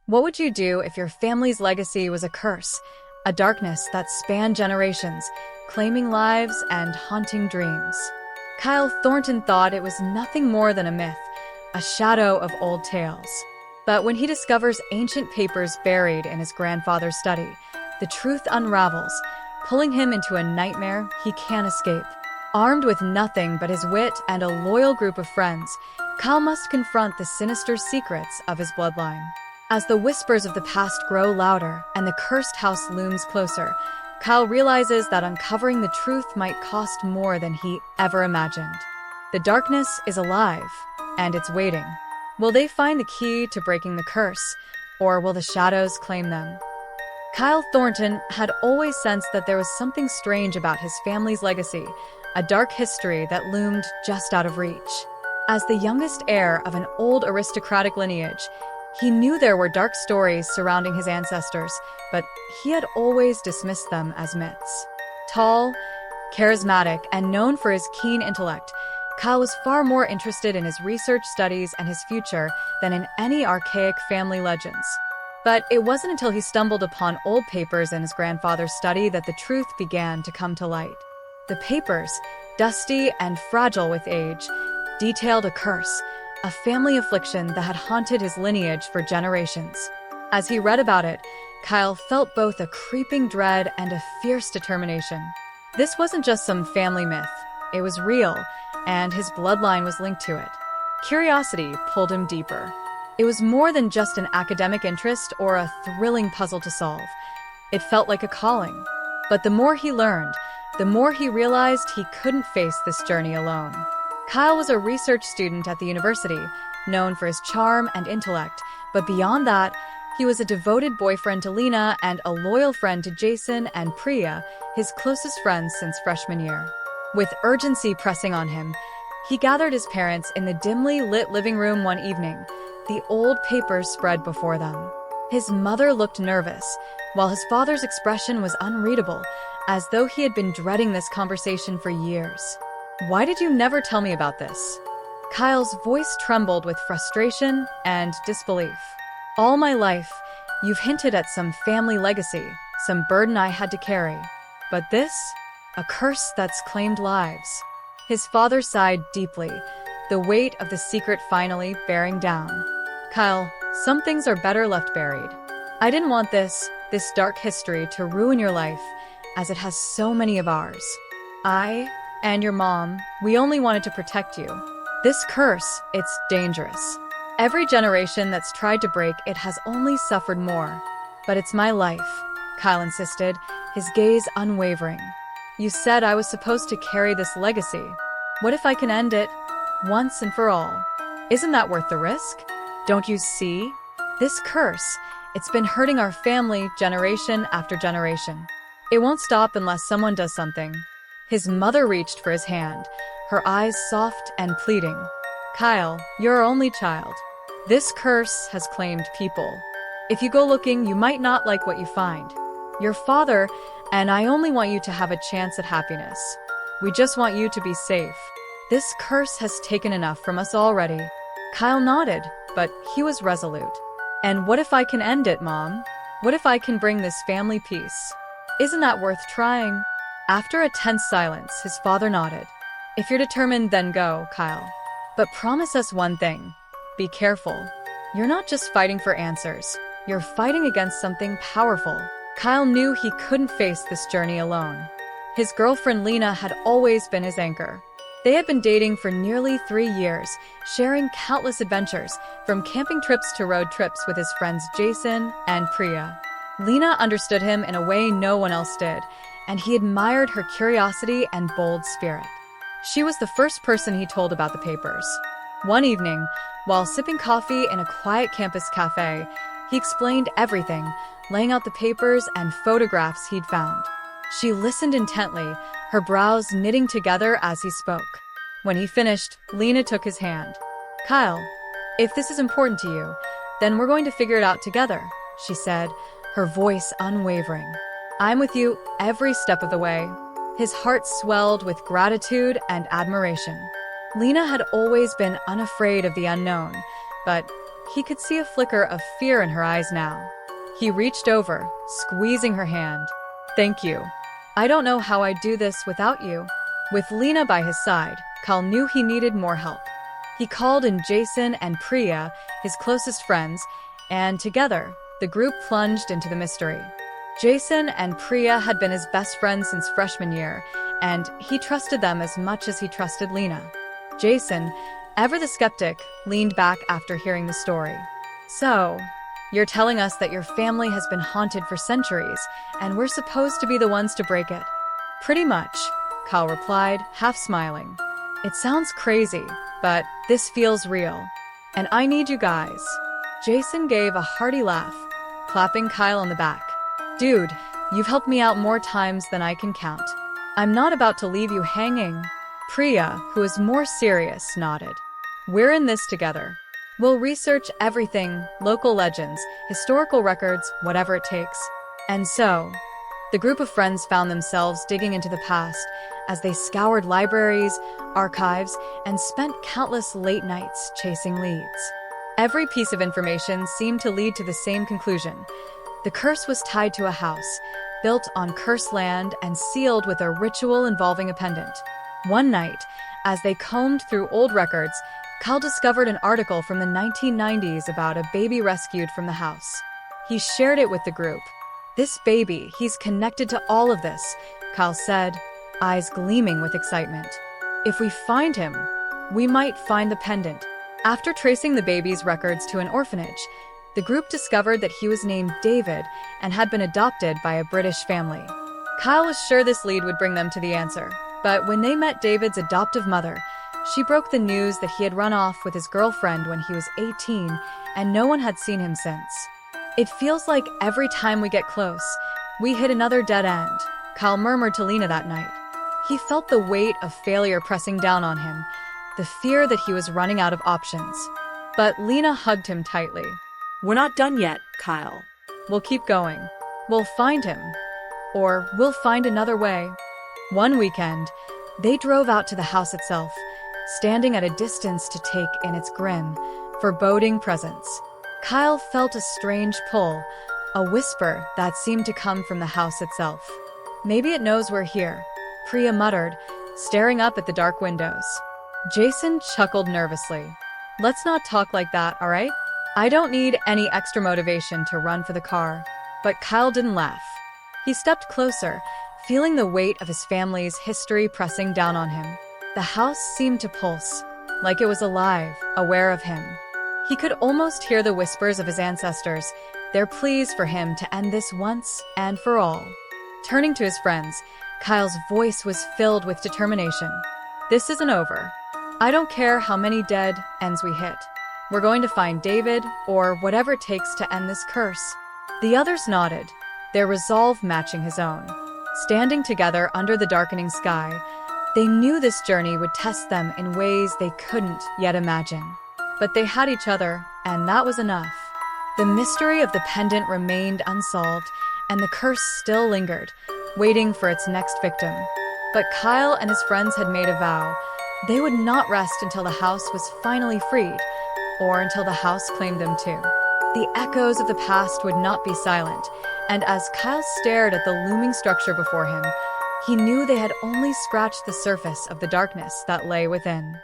What would you do if your family's legacy was a curse, a darkness that spanned generations, claiming lives and haunting dreams? Kyle Thornton thought it was nothing more than a myth, a shadow of old tales. But when he discovers ancient papers buried in his grandfather's study, the truth unravels, pulling him into a nightmare he can't escape. Armed with nothing but his wit and a loyal group of friends, Kyle must confront the sinister secrets of his bloodline. As the whispers of the past grow louder and the cursed house looms closer, Kyle realizes that uncovering the truth might cost more than he ever imagined. The darkness is alive, and it's waiting. Will they find the key to breaking the curse, or will the shadows claim them? Kyle Thornton had always sensed that there was something strange about his family's legacy, a dark history that loomed just out of reach. As the youngest heir of an old aristocratic lineage, he knew there were dark stories surrounding his ancestors, but he had always dismissed them as myths. Tall, charismatic, and known for his keen intellect, Kyle was far more interested in his research studies and his future than in any archaic family legends. But it wasn't until he stumbled upon old papers in his grandfather's study that the truth began to come to light. The papers, dusty and fragile with age, detailed a curse, a family affliction that had haunted his lineage for generations. As he read about it, Kyle felt both a creeping dread and a fierce determination. This wasn't just some family myth. It was real, and his bloodline was linked to it. Curiosity pulled him deeper. It was more than just an academic interest or a thrilling puzzle to solve. It felt like a calling. But the more he learned, the more he realized he couldn't face this journey alone. Kyle was a research student at the university, known for his charm and intellect, but beyond that, he was a devoted boyfriend to Lena and a loyal friend to Jason and Priya, his closest friends since freshman year. With urgency pressing on him, he gathered his parents in the dimly lit living room one evening, the old papers spread before them. His mother looked nervous, while his father's expression was unreadable, as though he had been dreading this conversation for years. "Why did you never tell me about this?" Kyle's voice trembled with frustration and disbelief. "All my life, you've hinted at some family legacy, some burden I had to carry. But this? A curse that's claimed lives." His father sighed deeply, the weight of the secret finally bearing down. "Kyle, some things are better left buried. I didn't want this dark history to ruin your life, as it has so many of ours. I and your mom, we only wanted to protect you. This curse, it's dangerous. Every generation that's tried to break it has only suffered more. But it's my life," Kyle insisted, his gaze unwavering. "You said I was supposed to carry this legacy. What if I can end it, once and for all? Isn't that worth the risk? Don't you see? This curse, it's been hurting our family generation after generation. It won't stop unless someone does something." His mother reached for his hand, her eyes soft and pleading. "Kyle, you're our only child. This curse has claimed people. If you go looking, you might not like what you find. Your father and I only want you to have a chance at happiness. We just want you to be safe. This curse has taken enough from us already." Kyle nodded, but he was resolute. "And what if I can end it, Mom? What if I can bring this family peace? Isn't that worth trying?" After a tense silence, his father nodded. "If you're determined, then go, Kyle. But promise us one thing. Be careful. You're not just fighting for answers. You're fighting against something powerful." Kyle knew he couldn't face this journey alone. His girlfriend Lena had always been his anchor. They had been dating for nearly 3 years, sharing countless adventures, from camping trips to road trips with his friends Jason and Priya. Lena understood him in a way no one else did, and he admired her curiosity and bold spirit. She was the first person he told about the papers. One evening, while sipping coffee in a quiet campus cafe, He explained everything, laying out the papers and photographs he'd found. She listened intently, her brows knitting together as he spoke. When he finished, Lena took his hand. "Kyle, if this is important to you, then we're going to figure it out together," she said, her voice unwavering. "I'm with you every step of the way." His heart swelled with gratitude and admiration. Lena had always been unafraid of the unknown, but he could see a flicker of fear in her eyes now. He reached over, squeezing her hand. "Thank you. I don't know how I'd do this without you." With Lena by his side, Kyle knew he needed more help. He called in Jason and Priya, his closest friends, and together, the group plunged into the mystery. Jason and Priya had been his best friends since freshman year, and he trusted them as much as he trusted Lena. Jason, ever the skeptic, leaned back after hearing the story. "So, you're telling us that your family has been haunted for centuries, and we're supposed to be the ones to break it?" "Pretty much," Kyle replied, half smiling. "It sounds crazy, but this feels real. And I need you guys." Jason gave a hearty laugh, clapping Kyle on the back. "Dude, you've helped me out more times than I can count. I'm not about to leave you hanging." Priya, who was more serious, nodded. "We're in this together. We'll research everything, local legends, historical records, whatever it takes." And so, the group of friends found themselves digging into the past as they scoured libraries, archives, and spent countless late nights chasing leads. Every piece of information seemed to lead to the same conclusion. The curse was tied to a house, built on cursed land and sealed with a ritual involving a pendant. One night, as they combed through old records, Kyle discovered an article from the 1990s about a baby rescued from the house. He shared it with the group. "This baby, he's connected to all of this," Kyle said, eyes gleaming with excitement. "If we find him, we might find the pendant." After tracing the baby's records to an orphanage, the group discovered that he was named David and had been adopted by a British family. Kyle was sure this lead would bring them to the answer, but when they met David's adoptive mother, she broke the news that he had run off with his girlfriend when he was 18 and no one had seen him since. "It feels like every time we get close, we hit another dead end," Kyle murmured to Lena that night. He felt the weight of failure pressing down on him, the fear that he was running out of options. But Lena hugged him tightly. "We're not done yet, Kyle. "We'll keep going. We'll find him. Or we'll find another way." One weekend, they drove out to the house itself, standing at a distance to take in its grim, foreboding presence. Kyle felt a strange pull, a whisper that seemed to come from the house itself. "Maybe it knows we're here," Priya muttered, staring up at the dark windows. Jason chuckled nervously. "Let's not talk like that, all right? I don't need any extra motivation to run for the car." But Kyle didn't laugh. He stepped closer, feeling the weight of his family's history pressing down on him. The house seemed to pulse, like it was alive, aware of him. He could almost hear the whispers of his ancestors, their pleas for him to end this once and for all. Turning to his friends, Kyle's voice was filled with determination. "This isn't over. I don't care how many dead ends we hit. We're going to find David, or whatever it takes to end this curse." The others nodded, their resolve matching his own. Standing together under the darkening sky, they knew this journey would test them in ways they couldn't yet imagine. But they had each other, and that was enough. The mystery of the pendant remained unsolved, and the curse still lingered, waiting for its next victim. But Kyle and his friends had made a vow. They would not rest until the house was finally freed, or until the house claimed them too. The echoes of the past would not be silent, and as Kyle stared at the looming structure before him, he knew they had only scratched the surface of the darkness that lay within.